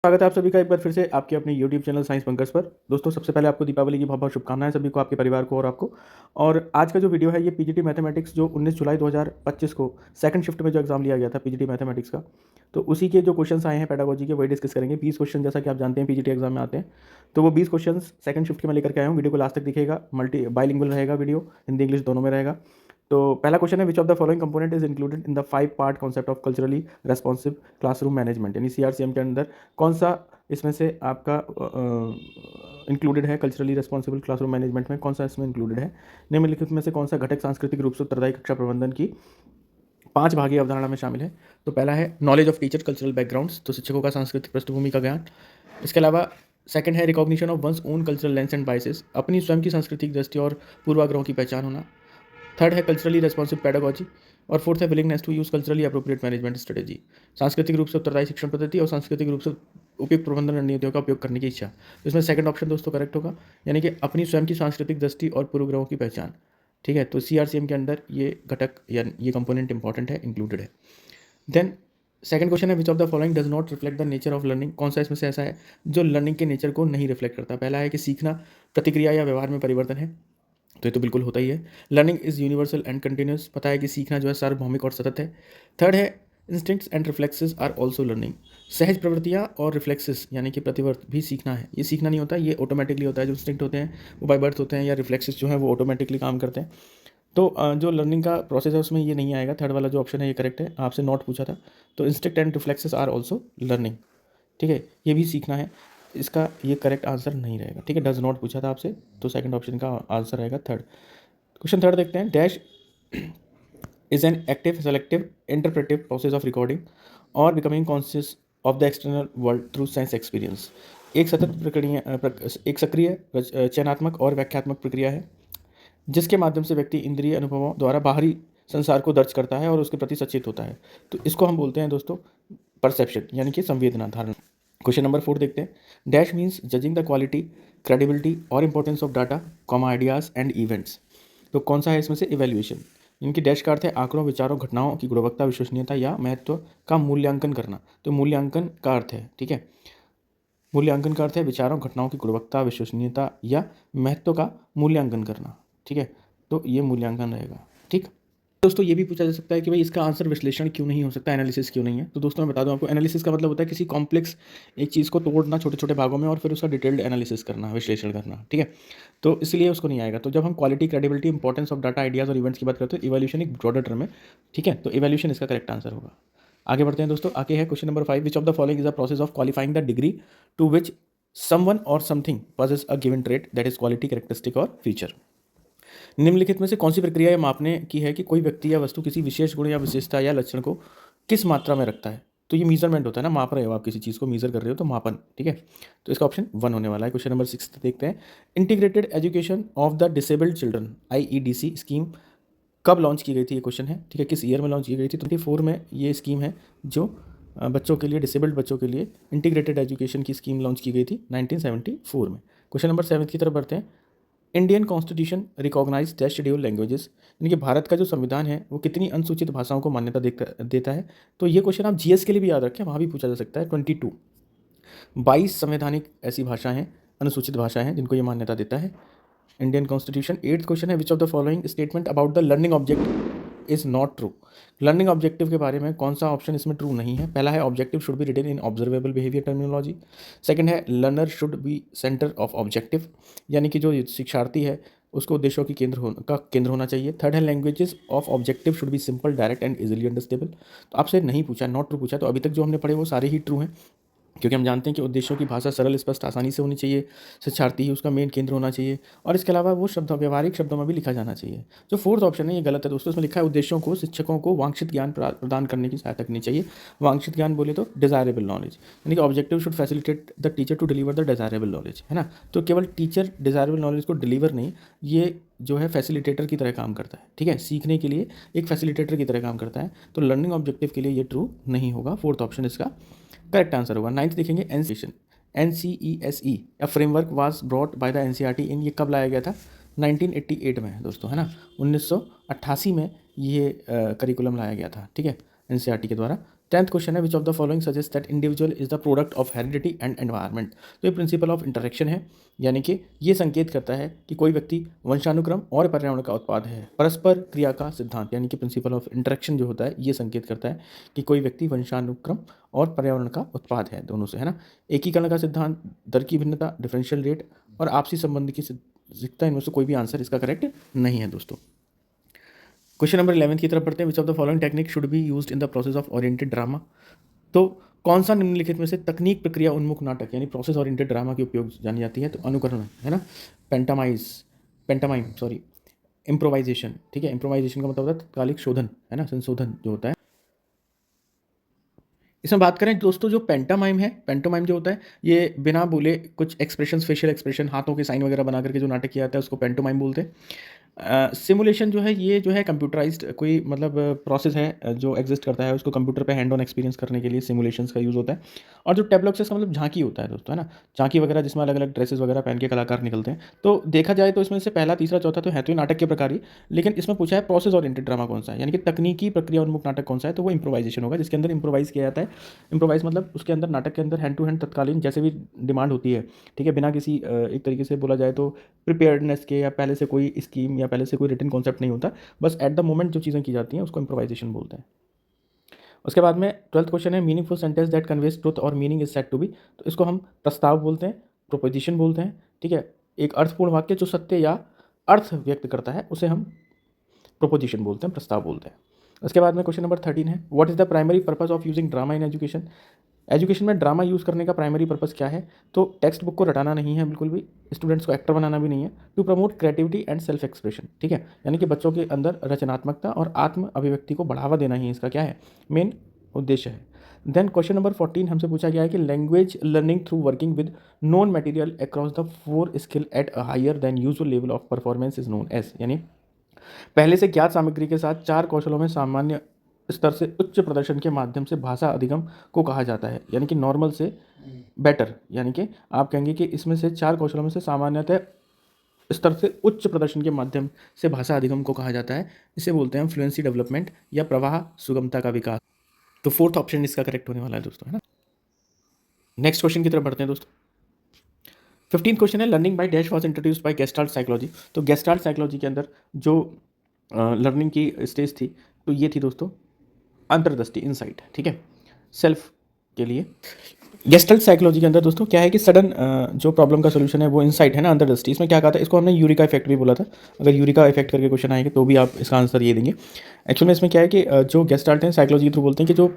स्वागत है आप सभी का एक बार फिर से आपके अपने YouTube चैनल साइंस बंकर्स पर। दोस्तों सबसे पहले आपको दीपावली की बहुत बहुत शुभकामनाएं सभी को, आपके परिवार को और आपको। और आज का जो वीडियो है ये पीजीटी मैथमेटिक्स जो 19 जुलाई 2025 को सेकंड शिफ्ट में जो एग्जाम लिया गया था पीजीटी मैथमेटिक्स का, तो उसी के जो क्वेश्चंस आए हैं पेडागोजी के वही डिस्कस करेंगे। 20 क्वेश्चन जैसा कि आप जानते हैं पीजीटी एग्जाम में आते हैं, तो वो 20 क्वेश्चन सेकंड शिफ्ट के मैं लेकर के आया हूँ। वीडियो को लास्ट तक दिखेगा, मल्टी बाइलिंगुअल रहेगा वीडियो, हिंदी इंग्लिश दोनों में रहेगा। तो पहला क्वेश्चन है, विच of the following component is included in the 5 part concept of culturally responsive classroom management, यानी सीआरसीएम के अंदर कौन सा इसमें से आपका इंक्लूडेड है कल्चरली रेस्पॉन्सिबल क्लासरूम मैनेजमेंट में, कौन सा इसमें इंक्लूडेड है। निम्नलिखित में से कौन सा घटक सांस्कृतिक रूप से उत्तरदायी कक्षा प्रबंधन की 5 भागीय अवधारणा में शामिल है। तो पहला है knowledge of teacher cultural backgrounds, तो शिक्षकों का सांस्कृतिक पृष्ठभूमि का ज्ञान। इसके अलावा सेकंड है recognition of one's own cultural lens and biases, अपनी स्वयं की सांस्कृतिक दृष्टि और पूर्वाग्रहों की पहचान होना। थर्ड है कल्चरली रेस्पॉन्सिव पेडागोजी, और फोर्थ है willingness to use culturally appropriate management strategy, सांस्कृतिक रूप से उत्तरदायी शिक्षण पद्धति और सांस्कृतिक रूप से उपयुक्त प्रबंधन रणनीतियों का उपयोग करने की इच्छा। तो इसमें सेकंड ऑप्शन दोस्तों करेक्ट होगा, यानी कि अपनी स्वयं की सांस्कृतिक दृष्टि और पूर्वग्रहों की पहचान। ठीक है, तो सीआरसीएम के अंदर ये घटक या ये कंपोनेंट इंपॉर्टेंट है, इंक्लूडेड है। देन सेकंड क्वेश्चन है, विच of the following does not reflect the nature of learning, कौन सा इसमें से ऐसा है जो लर्निंग के नेचर को नहीं रिफ्लेक्ट करता। पहला है कि सीखना प्रतिक्रिया या व्यवहार में परिवर्तन है, तो ये तो बिल्कुल होता ही है। Learning is universal and continuous, पता है कि सीखना जो है सार्वभौमिक और सतत है। थर्ड है instincts and reflexes are also learning, सहज प्रवृत्तियाँ और रिफ्लेक्सेस यानी कि प्रतिवर्त भी सीखना है। ये सीखना नहीं होता, ये ऑटोमेटिकली होता है। जो इंस्टिंक्ट होते हैं वो बाय बर्थ होते हैं, या रिफ्लेक्सेस जो है वो ऑटोमेटिकली काम करते हैं। तो जो लर्निंग का प्रोसेस है उसमें ये नहीं आएगा। थर्ड वाला जो ऑप्शन है ये करेक्ट है, आपसे नॉट पूछा था। तो instinct and reflexes are also learning, ठीक है, ये भी सीखना है। इसका ये करेक्ट आंसर नहीं रहेगा, ठीक है, डज नॉट पूछा था आपसे, तो सेकंड ऑप्शन का आंसर रहेगा थर्ड। क्वेश्चन थर्ड देखते हैं, dash is an active selective interpretive process of recording और becoming conscious of the external world through sense experience, एक सतत प्रक्रिया एक सक्रिय चयनात्मक और व्याख्यात्मक प्रक्रिया है जिसके माध्यम से व्यक्ति इंद्रिय अनुभवों द्वारा बाहरी संसार को दर्ज करता है और उसके प्रति सचेत होता है। तो इसको हम बोलते हैं दोस्तों परसेप्शन, यानी कि संवेदना धारणा। क्वेश्चन नंबर 4 देखते हैं, dash means judging the quality credibility और importance of data comma ideas and events, तो कौन सा है इसमें से इवैल्यूएशन। इनकी डैश का अर्थ है आंकड़ों विचारों घटनाओं की गुणवत्ता विश्वसनीयता या महत्व का मूल्यांकन करना, तो मूल्यांकन का अर्थ है, ठीक है, मूल्यांकन का अर्थ है विचारों घटनाओं की गुणवत्ता विश्वसनीयता या महत्व का मूल्यांकन करना, ठीक है, तो ये मूल्यांकन रहेगा। ठीक दोस्तों, ये भी पूछा जा सकता है कि भाई इसका आंसर विश्लेषण क्यों नहीं हो सकता, एनालिसिस क्यों नहीं है। तो दोस्तों मैं बता दूं आपको, एनालिसिस का मतलब होता है किसी कॉम्प्लेक्स एक चीज़ को तोड़ना छोटे छोटे भागों में और फिर उसका डिटेल्ड एनालिसिस करना, विश्लेषण करना, ठीक है, तो इसलिए उसको नहीं आएगा। तो जब हम quality credibility importance of data ideas और इवेंट्स की बात करते हैं, इवैल्यूएशन एक ब्रॉडर टर्म है, ठीक है, तो इवैल्यूएशन इसका करेक्ट आंसर होगा। आगे बढ़ते हैं दोस्तों, आगे है question number 5, which of the following is a process of qualifying the degree to which someone or something possess a given trait that is quality characteristic or feature. निम्नलिखित में से कौन सी प्रक्रिया यह मापने की है कि कोई व्यक्ति या वस्तु किसी विशेष गुण या विशेषता या लक्षण को किस मात्रा में रखता है। तो ये मेजरमेंट होता है ना, माप रहे हो आप किसी चीज़ को, मेजर कर रहे हो तो मापन, ठीक है, तो इसका ऑप्शन 1 होने वाला है। क्वेश्चन नंबर 6 देखते हैं, integrated education of the disabled children IEDC scheme कब लॉन्च की गई थी, ये क्वेश्चन है, ठीक है, किस ईयर में लॉन्च की गई थी। 24 में ये स्कीम है जो बच्चों के लिए, डिसेबल्ड बच्चों के लिए इंटीग्रेटेड एजुकेशन की स्कीम लॉन्च की गई थी 1974 में। क्वेश्चन नंबर 7 की तरफ बढ़ते हैं, Indian constitution recognize the schedule languages, यानी कि भारत का जो संविधान है वो कितनी अनुसूचित भाषाओं को मान्यता देता है। तो ये क्वेश्चन आप जीएस के लिए भी याद रखें, वहाँ भी पूछा जा सकता है। 22 संवैधानिक ऐसी भाषाएं हैं, अनुसूचित भाषाएं हैं जिनको ये मान्यता देता है इंडियन कॉन्स्टिट्यूशन। 8th क्वेश्चन है, विच of the following statement about the learning object is not true, learning objective के बारे में कौन सा ऑप्शन इसमें ट्रू नहीं है। पहला है objective should be written in observable behaviour terminology. Second है learner should be centre of objective, यानी कि जो शिक्षार्थी है उसको उद्देश्यों की केंद्र होना चाहिए। थर्ड है languages of objective should B simple direct and easily understandable. तो आपसे नहीं पूछा, नॉट ट्रू पूछा, तो अभी तक जो हमने पढ़े वो सारे ही ट्रू हैं, क्योंकि हम जानते हैं कि उद्देश्यों की भाषा सरल स्पष्ट आसानी से होनी चाहिए, शिक्षार्थी ही उसका मेन केंद्र होना चाहिए, और इसके अलावा वो शब्द व्यवहारिक शब्दों में भी लिखा जाना चाहिए। जो फोर्थ ऑप्शन है ये गलत है दोस्तों, इसमें लिखा है उद्देश्यों को शिक्षकों को वांछित ज्ञान प्रदान करने की सहायता करनी चाहिए। वांछित ज्ञान बोले तो डिजायरेबल नॉलेज, यानी कि objective should facilitate the teacher to deliver the desirable knowledge, है ना। तो केवल टीचर डिजायरेबल नॉलेज को डिलीवर नहीं, ये जो है फैसिलिटेटर की तरह काम करता है, ठीक है, सीखने के लिए एक फैसिलिटेटर की तरह काम करता है। तो लर्निंग ऑब्जेक्टिव के लिए ये ट्रू नहीं होगा, फोर्थ ऑप्शन इसका करेक्ट आंसर होगा। 9th देखेंगे, NCESE या framework was brought by the NCERT इन, ये कब लाया गया था, 1988 में दोस्तों, है ना, 1988 में ये करिकुलम लाया गया था, ठीक है, NCERT के द्वारा। 10th क्वेश्चन है, विच of the following suggest that individual is the product of heredity and environment. तो ये प्रिंसिपल ऑफ इंटरेक्शन है, यानी कि ये संकेत करता है कि कोई व्यक्ति वंशानुक्रम और पर्यावरण का उत्पाद है। परस्पर क्रिया का सिद्धांत, यानी कि प्रिंसिपल ऑफ इंटरेक्शन जो होता है ये संकेत करता है कि कोई व्यक्ति वंशानुक्रम और पर्यावरण का उत्पाद है, दोनों से, है ना। एकीकरण का सिद्धांत, दर की भिन्नता, डिफरेंशियल रेट और आपसी संबंध की सिद्धता, इनमें से कोई भी आंसर इसका करेक्ट नहीं है दोस्तों। क्वेश्चन नंबर 11 की तरफ बढ़ते हैं। विच of the following technique should be used in the process of oriented drama. तो कौन सा निम्नलिखित में से तकनीक प्रक्रिया उन्मुख नाटक यानी प्रोसेस ओरिएंटेड ड्रामा के उपयोग जानी जाती है। तो अनुकरण है ना, पेंटामाइम सॉरी, इम्प्रोवाइजेशन, ठीक है। इम्प्रोवाइजेशन का मतलब होता है तत्कालिक शोधन, है ना, संशोधन जो होता है। इसमें बात करें दोस्तों, जो पेंटोमाइम जो होता है ये बिना बोले कुछ एक्सप्रेशन, फेशियल एक्सप्रेशन, हाथों के साइन वगैरह बना करके जो नाटक किया जाता है उसको पेंटोमाइम बोलते हैं। सिमुलेशन जो है ये जो है कंप्यूटराइज्ड कोई मतलब प्रोसेस है जो एग्जिस्ट करता है, उसको कंप्यूटर पे हैंड ऑन एक्सपीरियंस करने के लिए सिमुलेशंस का यूज़ होता है। और जो टेबलो का मतलब झांकी होता है दोस्तों, है ना, झांकी वगैरह जिसमें अलग अलग ड्रेसेस वगैरह पहन के कलाकार निकलते हैं। तो देखा जाए तो इसमें से पहला, तीसरा, चौथा तो है तो नाटक के प्रकार ही, लेकिन इसमें पूछा है प्रोसेस ओरिएंटेड ड्रामा कौन सा है, यानी कि तकनीकी प्रक्रिया उन्मुख नाटक कौन सा है। तो वो इम्प्रोवाइजेशन होगा, जिसके अंदर इम्प्रोवाइज किया जाता है। इम्प्रोवाइज मतलब उसके अंदर, नाटक के अंदर हैंड टू हैंड तत्कालीन जैसे भी डिमांड होती है, ठीक है, बिना किसी एक तरीके से बोला जाए तो प्रिपेयर्डनेस के या पहले से कोई स्कीम या पहले से कोई रिटन कॉन्सेप्ट नहीं होता, बस एट द मोमेंट जो चीज़ें की जाती हैं उसको इम्प्रोवाइजेशन बोलते हैं। उसके बाद में 12th क्वेश्चन है, meaningful sentence that conveys truth और meaning is said to be. तो इसको हम प्रस्ताव बोलते हैं, प्रोपोजिशन बोलते हैं, ठीक है। एक अर्थपूर्ण वाक्य जो सत्य या अर्थ व्यक्त करता है उसे हम प्रोपोजिशन बोलते हैं, प्रस्ताव बोलते हैं। उसके बाद में क्वेश्चन नंबर 13 है, what is the primary purpose of using drama in education. Education में ड्रामा यूज़ करने का प्राइमरी पर्पस क्या है। तो टेक्स्ट बुक को रटाना नहीं है बिल्कुल भी, स्टूडेंट्स को एक्टर बनाना भी नहीं है, to promote creativity and self expression, ठीक है, यानी कि बच्चों के अंदर रचनात्मकता और आत्म अभिव्यक्ति को बढ़ावा देना ही इसका क्या है, मेन उद्देश्य है। देन क्वेश्चन नंबर 14 हमसे पूछा गया है कि language learning through working with known material across the 4 skill at a higher than usual level of performance is known as, यानी पहले से ज्ञात सामग्री के साथ 4 कौशलों में सामान्य स्तर से उच्च प्रदर्शन के माध्यम से भाषा अधिगम को कहा जाता है, यानी कि नॉर्मल से बेटर, यानी कि आप कहेंगे कि इसमें से 4 कौशलों में से सामान्यतः स्तर से उच्च प्रदर्शन के माध्यम से भाषा अधिगम को कहा जाता है। इसे बोलते हैं फ्लुएंसी डेवलपमेंट या प्रवाह सुगमता का विकास। तो 4th ऑप्शन इसका करेक्ट होने वाला है दोस्तों, है ना। नेक्स्ट क्वेश्चन की तरफ बढ़ते हैं दोस्तों। 15th क्वेश्चन है, learning by dash was introduced by gestalt psychology. तो गेस्टाल्ट साइकोलॉजी के अंदर जो लर्निंग की स्टेज थी तो ये थी दोस्तों अंतर्दृष्टि, इनसाइट, ठीक है, सेल्फ के लिए। गेस्टल्ट साइकोलॉजी के अंदर दोस्तों क्या है कि सडन जो प्रॉब्लम का सोल्यूशन है वो इनसाइट है ना, अंतर्दृष्टि। इसमें क्या कहा था, इसको हमने यूरिका इफेक्ट भी बोला था। अगर यूरिका इफेक्ट करके क्वेश्चन आएंगे तो भी आप इसका आंसर ये देंगे। एक्चुअल में इसमें क्या है कि जो गेस्टाल्ट हैं साइकोलॉजी के थ्रू बोलते हैं कि जो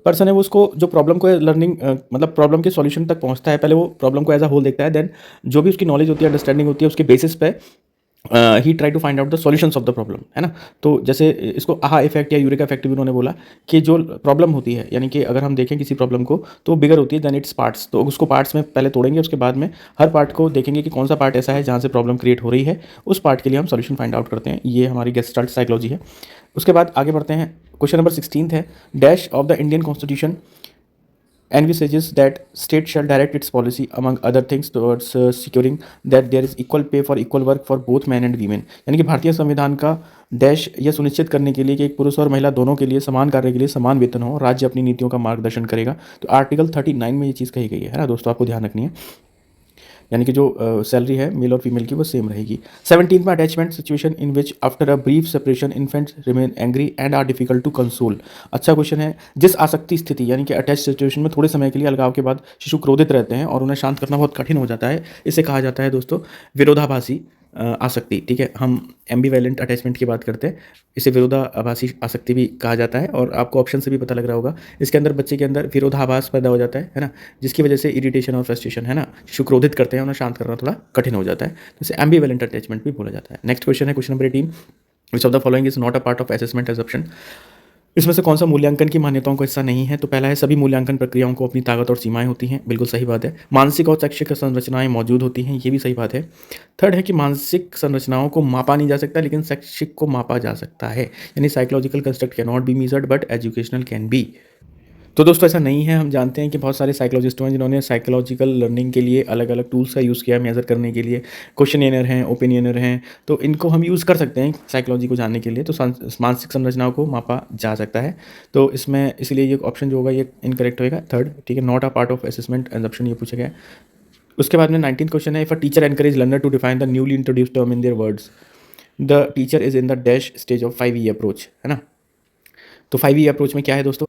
पर्सन है वो उसको जो प्रॉब्लम को लर्निंग मतलब प्रॉब्लम के सॉल्यूशन तक पहुंचता है, पहले वो प्रॉब्लम को एज अ होल देखता है, देन जो भी उसकी नॉलेज होती है, अंडरस्टैंडिंग होती है, उसके बेसिस पे ही try to find out the solutions of the problem, है ना। तो जैसे इसको आहा इफेक्ट या यूरिका इफेक्ट भी उन्होंने बोला कि जो प्रॉब्लम होती है, यानी कि अगर हम देखें किसी प्रॉब्लम को तो बिगर होती है देन इट्स पार्ट्स, तो उसको पार्ट्स में पहले तोड़ेंगे, उसके बाद में हर पार्ट को देखेंगे कि कौन सा पार्ट ऐसा है जहाँ से प्रॉब्लम क्रिएट हो रही है, उस पार्ट के लिए हम सॉल्यूशन फाइंड आउट करते हैं। ये हमारी गेस्टाल्ट साइकोलॉजी है। उसके बाद आगे बढ़ते हैं, क्वेश्चन नंबर 16 है, dash of the Indian constitution envisages that state shall direct its policy among other things towards securing that there is equal pay for equal work for both men and women। यानी कि भारतीय संविधान का dash यह सुनिश्चित करने के लिए कि एक पुरुष और महिला दोनों के लिए समान कार्य के लिए समान वेतन हो, राज्य अपनी नीतियों का मार्गदर्शन करेगा। तो आर्टिकल 39 में ये चीज़ कही गई है ना दोस्तों, आपको ध्यान रखनी है, यानी कि जो सैलरी है मेल और फीमेल की वो सेम रहेगी। 17 में attachment situation in which after a brief separation infants remain angry and are difficult to console. अच्छा क्वेश्चन है, जिस आसक्ति स्थिति यानी कि अटैच सिचुएशन में थोड़े समय के लिए अलगाव के बाद शिशु क्रोधित रहते हैं और उन्हें शांत करना बहुत कठिन हो जाता है, इसे कहा जाता है दोस्तों विरोधाभासी आसक्ति, ठीक है। हम एम्बीवैलेंट अटैचमेंट की बात करते हैं, इसे विरोधाभासी आसक्ति भी कहा जाता है। और आपको ऑप्शन से भी पता लग रहा होगा, इसके अंदर बच्चे के अंदर विरोधाभास पैदा हो जाता है ना, जिसकी वजह से इरिटेशन और फ्रस्ट्रेशन, है ना, शिशु क्रोधित करते हैं, उन्हें शांत करना थोड़ा कठिन हो जाता है, तो इसे एम्बीवैलेंट अटैचमेंट भी बोला जाता है। नेक्स्ट क्वेश्चन है question number 18, which of the following is not a part of assessment assumption. इसमें से कौन सा मूल्यांकन की मान्यताओं का हिस्सा नहीं है। तो पहला है, सभी मूल्यांकन प्रक्रियाओं को अपनी ताकत और सीमाएं होती हैं, बिल्कुल सही बात है। मानसिक और शैक्षिक संरचनाएं मौजूद होती हैं, ये भी सही बात है। थर्ड है कि मानसिक संरचनाओं को मापा नहीं जा सकता लेकिन शैक्षिक को मापा जा सकता है, यानी psychological construct can not be measured but educational can be. तो दोस्तों ऐसा नहीं है, हम जानते हैं कि बहुत सारे साइकोलॉजिस्ट हैं जिन्होंने साइकोलॉजिकल लर्निंग के लिए अलग अलग टूल्स का यूज़ किया मेजर करने के लिए। क्वेश्चनियर हैं, ओपिनियनर हैं, तो इनको हम यूज़ कर सकते हैं साइकोलॉजी को जानने के लिए। तो मानसिक संरचनाओं को मापा जा सकता है। तो इसमें इसलिए ये ऑप्शन जो होगा ये इनकरेक्ट होगा, थर्ड, ठीक है, not a part of assessment assumption, ये पूछा गया है। उसके बाद में 19th क्वेश्चन है, if a teacher encourage learner to define the newly introduce term in their words, the teacher is in the dash stage of 5E approach, है ना। तो 5E अप्रोच में क्या है दोस्तों,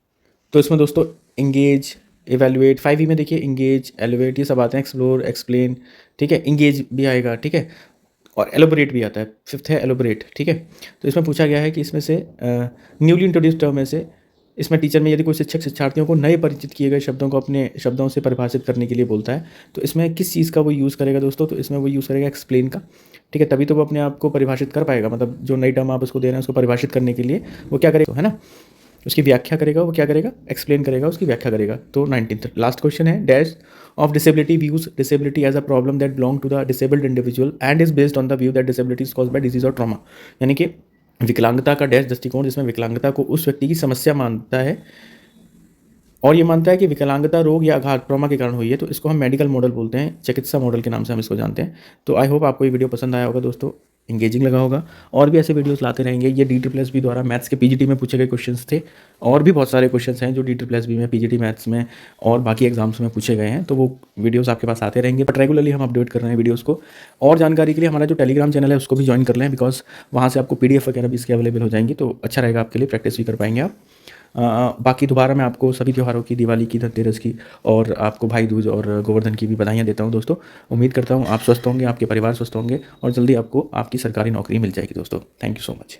तो इसमें दोस्तों इंगेज, इवेलुएट, 5E में देखिए इंगेज, एलिवेट, ये सब आते हैं, एक्सप्लोर, एक्सप्लेन, ठीक है, इंगेज भी आएगा, ठीक है, और एलोबरेट भी आता है, फिफ्थ है एलोबरेट, ठीक है। तो इसमें पूछा गया है कि इसमें से न्यूली इंट्रोड्यूस टर्म में से इसमें टीचर में यदि कोई शिक्षक शिक्षार्थियों को नए परिचित किए गए शब्दों को अपने शब्दों से परिभाषित करने के लिए बोलता है, तो इसमें किस चीज़ का वो यूज़ करेगा दोस्तों, तो इसमें वो यूज़ करेगा एक्सप्लेन का, ठीक है, तभी तो वो अपने आप को परिभाषित कर पाएगा, मतलब जो नई टर्म आप उसको दे रहे हैं उसको परिभाषित करने के लिए वो क्या करेगा, है ना, उसकी व्याख्या करेगा, वो क्या करेगा, एक्सप्लेन करेगा, उसकी व्याख्या करेगा। तो 19th लास्ट क्वेश्चन है, dash of disability views disability as a problem that belong to the disabled individual and is based on the view that disability is caused by disease और ट्रॉमा, यानी कि विकलांगता का डैश दृष्टिकोण जिसमें विकलांगता को उस व्यक्ति की समस्या मानता है और ये मानता है कि विकलांगता रोग या आघात ट्रॉमा के कारण हुई है, तो इसको हम मेडिकल मॉडल बोलते हैं, चिकित्सा मॉडल के नाम से हम इसको जानते हैं। तो आई होप आपको ये वीडियो पसंद आया होगा दोस्तों, इंगेजिंग लगा होगा, और भी ऐसे वीडियोस लाते रहेंगे। ये DSSB द्वारा मैथ्स के PGT में पूछे गए क्वेश्चंस थे, और भी बहुत सारे क्वेश्चंस हैं जो DSSB में, PGT मैथ्स में और बाकी एग्जाम्स में पूछे गए हैं, तो वो वीडियोस आपके पास आते रहेंगे। बट रेगुलरली हम अपडेट कर रहे हैं वीडियोज़ को, और जानकारी के लिए हमारा जो टेलीग्राम चैनल है उसको भी ज्वाइन कर लें, बिकॉज वहाँ से आपको PDF वगैरह भी इसके अवेलेबल हो जाएंगी, तो अच्छा रहेगा आपके लिए, प्रैक्टिस भी कर पाएंगे आप। बाकी दोबारा मैं आपको सभी त्योहारों की, दिवाली की, धनतेरस की, और आपको भाई दूज और गोवर्धन की भी बधाइयाँ देता हूँ दोस्तों। उम्मीद करता हूँ आप स्वस्थ होंगे, आपके परिवार स्वस्थ होंगे, और जल्दी आपको आपकी सरकारी नौकरी मिल जाएगी दोस्तों। Thank you so much.